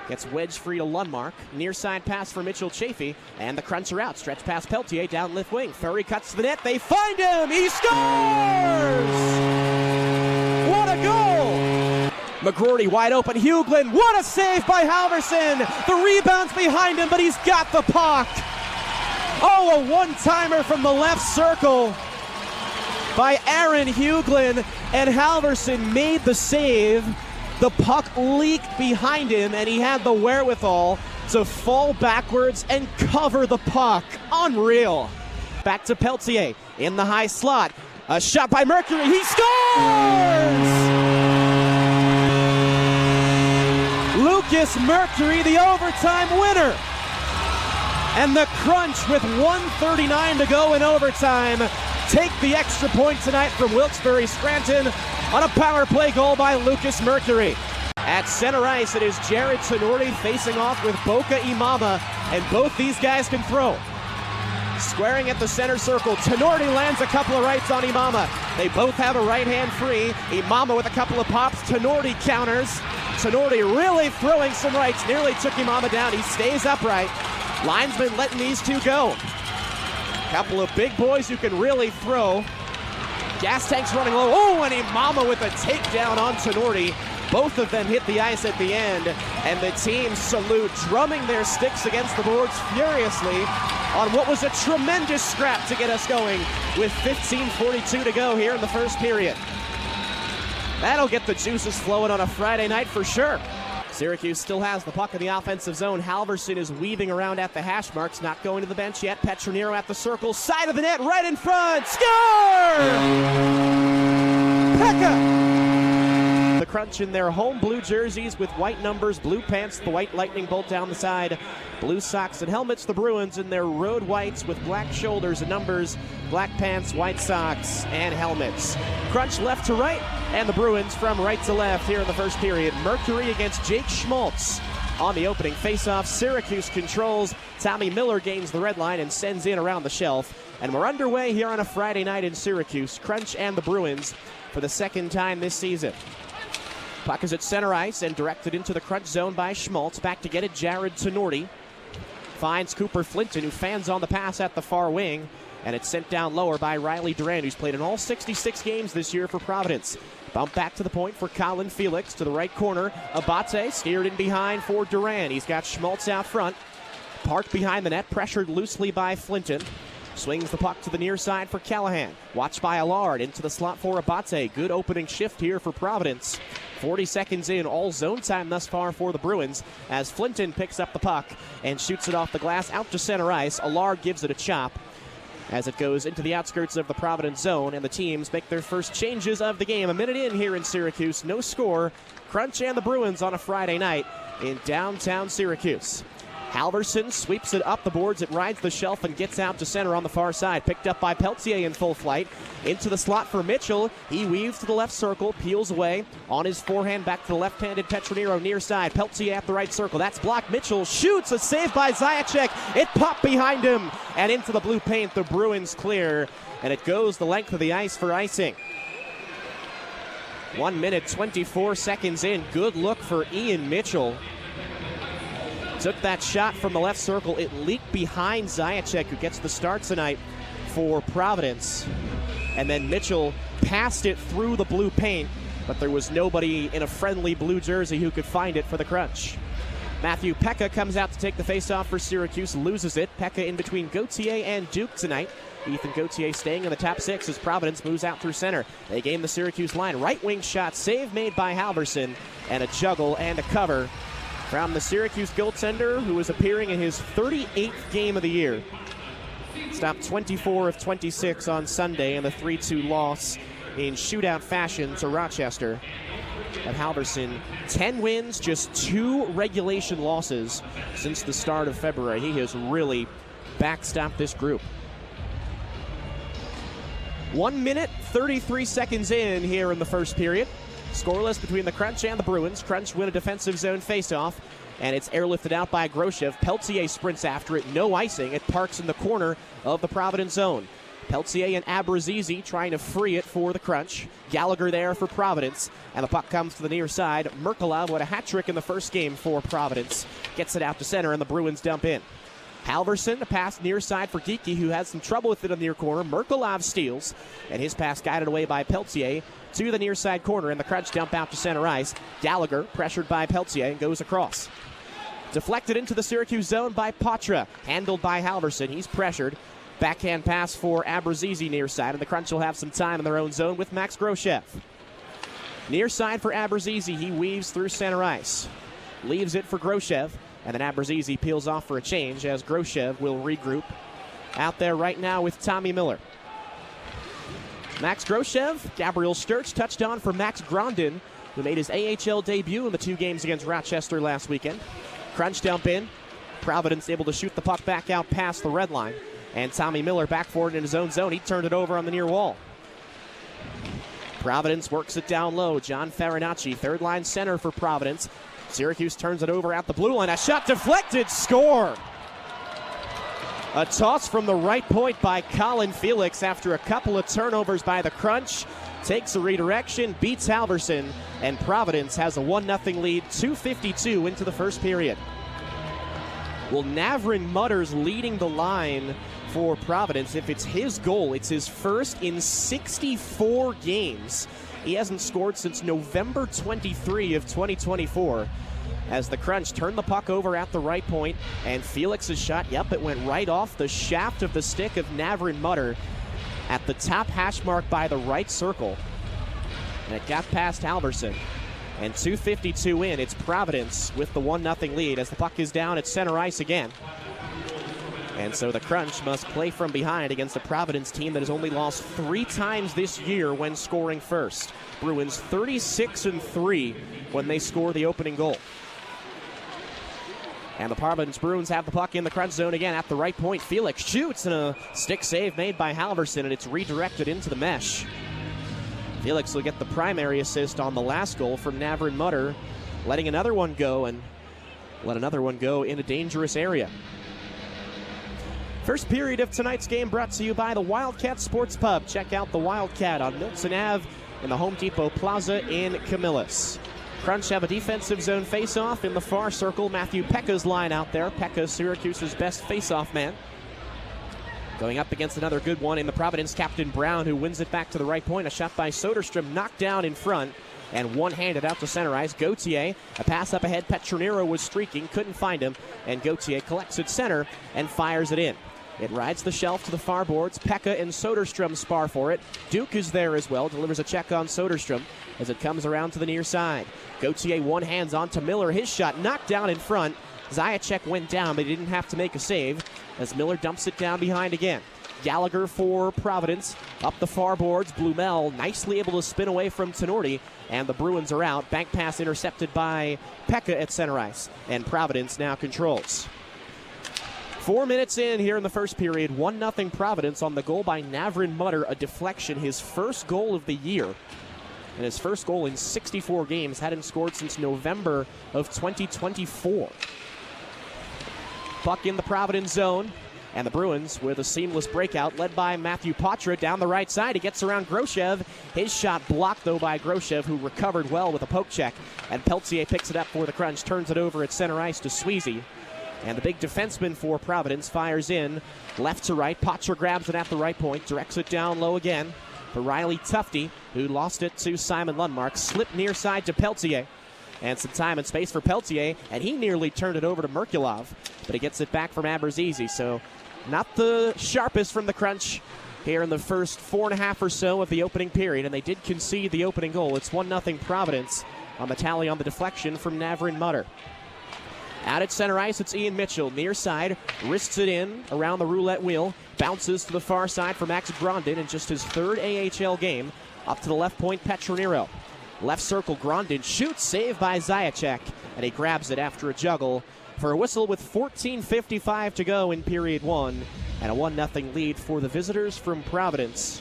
Gets wedged free to Lundmark. Near side pass for Mitchell Chafee. And the Cruncher out. Stretch pass Peltier down left wing. Furry cuts to the net. They find him. He scores! What a goal! McCarthy wide open. Hughlin. What a save by Halverson. The rebound's behind him, but he's got the puck. Oh, a one-timer from the left circle by Aaron Hughlin. And Halverson made the save. The puck leaked behind him, and he had the wherewithal to fall backwards and cover the puck. Unreal. Back to Peltier in the high slot. A shot by Mercury. He scores! Lucas Mercury, the overtime winner. And the Crunch, with 1:39 to go in overtime, take the extra point tonight from Wilkes-Barre Scranton on a power play goal by Lucas Mercury. At center ice, it is Jared Tenorti facing off with Boca Imama, and both these guys can throw. Squaring at the center circle, Tenorti lands a couple of rights on Imama. They both have a right hand free. Imama with a couple of pops, Tenorti counters. Tenorti really throwing some rights, nearly took Imama down. He stays upright. Linesman letting these two go. Couple of big boys who can really throw. Gas tanks running low. Oh, and Imama with a takedown on Tenorti. Both of them hit the ice at the end, and the team salute, drumming their sticks against the boards furiously on what was a tremendous scrap to get us going with 15:42 to go here in the first period. That'll get the juices flowing on a Friday night for sure. Syracuse still has the puck in the offensive zone. Halverson is weaving around at the hash marks, not going to the bench yet. Petronero at the circle, side of the net, right in front. Score! Pekka! The Crunch in their home blue jerseys with white numbers, blue pants, the white lightning bolt down the side, blue socks and helmets. The Bruins in their road whites with black shoulders and numbers, black pants, white socks, and helmets. Crunch left to right, and the Bruins from right to left here in the first period. Mercury against Jake Schmaltz on the opening faceoff. Syracuse controls. Tommy Miller gains the red line and sends in around the shelf. And we're underway here on a Friday night in Syracuse. Crunch and the Bruins for the second time this season. Puck is at center ice and directed into the Crunch zone by Schmaltz. Back to get it, Jared Tenorti. Finds Cooper Flinton, who fans on the pass at the far wing. And it's sent down lower by Riley Durant, who's played in all 66 games this year for Providence. Bump back to the point for Colin Felix to the right corner. Abate steered in behind for Durant. He's got Schmaltz out front. Parked behind the net, pressured loosely by Flinton. Swings the puck to the near side for Callahan. Watched by Allard into the slot for Abate. Good opening shift here for Providence. 40 seconds in, all zone time thus far for the Bruins as Flinton picks up the puck and shoots it off the glass out to center ice. Allard gives it a chop as it goes into the outskirts of the Providence zone, and the teams make their first changes of the game. A minute in here in Syracuse, no score. Crunch and the Bruins on a Friday night in downtown Syracuse. Halverson sweeps it up the boards. It rides the shelf and gets out to center on the far side. Picked up by Peltier in full flight. Into the slot for Mitchell. He weaves to the left circle, peels away. On his forehand, back to the left-handed Petronero near side. Peltier at the right circle. That's blocked. Mitchell shoots. A save by Zajac. It popped behind him and into the blue paint. The Bruins clear, and it goes the length of the ice for icing. 1 minute, 24 seconds in. Good look for Ian Mitchell. Took that shot from the left circle. It leaked behind Zajac, who gets the start tonight for Providence. And then Mitchell passed it through the blue paint, but there was nobody in a friendly blue jersey who could find it for the Crunch. Matthew Pekka comes out to take the faceoff for Syracuse, loses it. Pekka in between Gauthier and Duke tonight. Ethan Gauthier staying in the top six as Providence moves out through center. They gain the Syracuse line. Right wing shot, save made by Halverson, and a juggle and a cover from the Syracuse goaltender, who is appearing in his 38th game of the year. Stopped 24 of 26 on Sunday in the 3-2 loss in shootout fashion to Rochester. But Halverson, 10 wins, just 2 regulation losses since the start of February. He has really backstopped this group. 1 minute, 33 seconds in here in the first period. Scoreless between the Crunch and the Bruins. Crunch win a defensive zone faceoff, and it's airlifted out by Groshev. Peltier sprints after it, no icing. It parks in the corner of the Providence zone. Peltier and Abrazizi trying to free it for the Crunch. Gallagher there for Providence, and the puck comes to the near side. Merkulov with a hat trick in the first game for Providence. Gets it out to center, and the Bruins dump in. Halverson, a pass near side for Geekie, who has some trouble with it in the near corner. Merkulov steals, and his pass guided away by Peltier to the near side corner, and the Crunch dump out to center ice. Gallagher, pressured by Peltier, and goes across. Deflected into the Syracuse zone by Patra, handled by Halverson. He's pressured. Backhand pass for Abrazizi near side, and the Crunch will have some time in their own zone with Max Groshev. Near side for Abrazizi, he weaves through center ice. Leaves it for Groshev, and then Abrazizi peels off for a change as Groshev will regroup out there right now with Tommy Miller. Max Groshev, Gabriel Sturch touched on for Max Grondin, who made his AHL debut in the 2 games against Rochester last weekend. Crunch dump in. Providence able to shoot the puck back out past the red line. And Tommy Miller back forward in his own zone. He turned it over on the near wall. Providence works it down low. John Farinacci, third line center for Providence. Syracuse turns it over at the blue line. A shot deflected. Score! A toss from the right point by Colin Felix after a couple of turnovers by the Crunch. Takes a redirection, beats Halverson, and Providence has a 1-0 lead, 2:52 into the first period. Well, Navrin Mutters leading the line for Providence. If it's his goal, it's his first in 64 games. He hasn't scored since November 23 of 2024. As the Crunch turn the puck over at the right point, and Felix's shot, yep, it went right off the shaft of the stick of Navrin Mutter at the top hash mark by the right circle. And it got past Halverson. And 2:52 in, it's Providence with the 1-0 lead as the puck is down at center ice again. And so the Crunch must play from behind against a Providence team that has only lost 3 times this year when scoring first. Bruins 36-3 when they score the opening goal. And the Providence Bruins have the puck in the Crunch zone again at the right point. Felix shoots, and a stick save made by Halverson, and it's redirected into the mesh. Felix will get the primary assist on the last goal from Navrin Mutter, letting another one go, and let another one go in a dangerous area. First period of tonight's game brought to you by the Wildcat Sports Pub. Check out the Wildcat on Milton Ave in the Home Depot Plaza in Camillus. Crunch have a defensive zone face-off in the far circle. Matthew Pekka's line out there. Pekka, Syracuse's best face-off man. Going up against another good one in the Providence captain Brown, who wins it back to the right point. A shot by Soderstrom, knocked down in front, and one-handed out to center ice. Gauthier, a pass up ahead. Petronero was streaking, couldn't find him, and Gauthier collects it center and fires it in. It rides the shelf to the far boards. Pekka and Soderstrom spar for it. Duke is there as well, delivers a check on Soderstrom as it comes around to the near side. Gauthier one-hands onto Miller. His shot knocked down in front. Zajac went down, but he didn't have to make a save as Miller dumps it down behind again. Gallagher for Providence. Up the far boards. Blumel nicely able to spin away from Tenorti, and the Bruins are out. Bank pass intercepted by Pekka at center ice, and Providence now controls. 4 minutes in here in the first period. 1-0 Providence on the goal by Navrin Mutter. A deflection, his first goal of the year. And his first goal in 64 games. Hadn't scored since November of 2024. Puck in the Providence zone. And the Bruins with a seamless breakout led by Matthew Patra down the right side. He gets around Groshev. His shot blocked, though, by Groshev, who recovered well with a poke check. And Peltier picks it up for the Crunch. Turns it over at center ice to Sweezy. And the big defenseman for Providence fires in left to right. Patra grabs it at the right point. Directs it down low again for Riley Tufte, who lost it to Simon Lundmark. Slipped near side to Peltier. And some time and space for Peltier, and he nearly turned it over to Merkulov, but he gets it back from Abrazizi. So not the sharpest from the Crunch here in the first 4.5 or so of the opening period, and they did concede the opening goal. It's 1-0 Providence on the tally on the deflection from Navrin Mutter. Out at center ice, it's Ian Mitchell. Near side, wrists it in around the roulette wheel. Bounces to the far side for Max Grondin in just his 3rd AHL game. Up to the left point, Petronero. Left circle, Grondin shoots, saved by Zajac, and he grabs it after a juggle for a whistle with 14:55 to go in period 1, and a 1-0 lead for the visitors from Providence.